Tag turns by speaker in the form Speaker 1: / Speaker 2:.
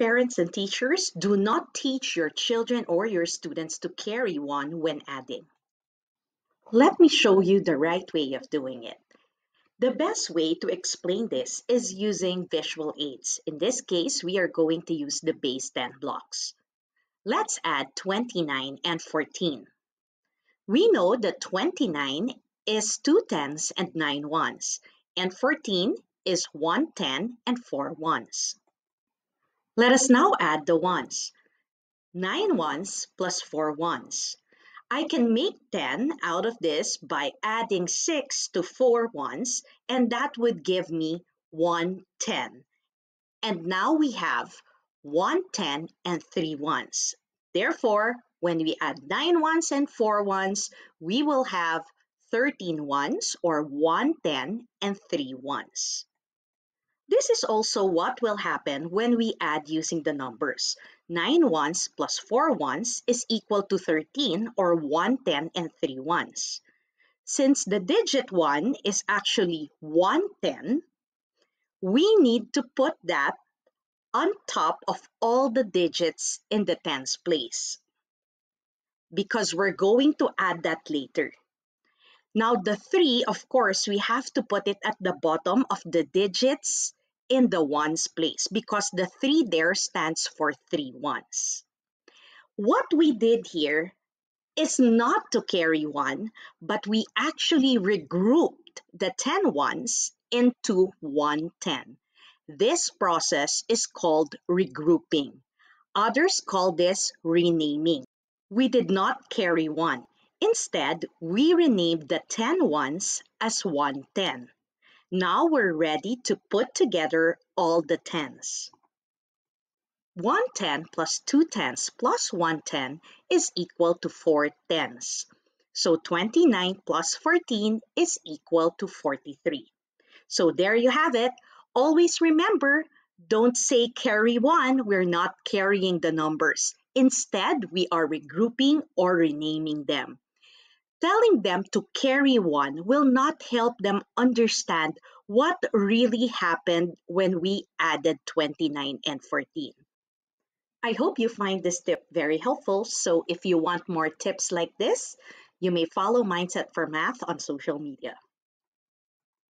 Speaker 1: Parents and teachers, do not teach your children or your students to carry one when adding. Let me show you the right way of doing it. The best way to explain this is using visual aids. In this case, we are going to use the base 10 blocks. Let's add 29 and 14. We know that 29 is 2 tens and 9 ones, and 14 is 1 10 and 4 ones. Let us now add the ones. 9 ones plus 4 ones. I can make 10 out of this by adding 6 to 4 ones, and that would give me 110. And now we have 110 and 3 ones. Therefore, when we add 9 ones and 4 ones, we will have 13 ones, or 110 and 3 ones. This is also what will happen when we add using the numbers. 9 ones plus 4 ones is equal to 13, or 110 and 3 ones. Since the digit 1 is actually 110, we need to put that on top of all the digits in the tens place, because we're going to add that later. Now the 3, of course, we have to put it at the bottom of the digits in the ones place, because the 3 there stands for 3 ones. What we did here is not to carry 1, but we actually regrouped the 10 ones into 110. This process is called regrouping. Others call this renaming. We did not carry 1. Instead, we renamed the 10 ones as 110. Now we're ready to put together all the tens. 110 plus 2 tens plus 110 is equal to 4 tens. So 29 plus 14 is equal to 43. So there you have it. Always remember, don't say carry 1, we're not carrying the numbers. Instead, we are regrouping or renaming them. Telling them to carry 1 will not help them understand what really happened when we added 29 and 14. I hope you find this tip very helpful. So if you want more tips like this, you may follow Mindset for Math on social media.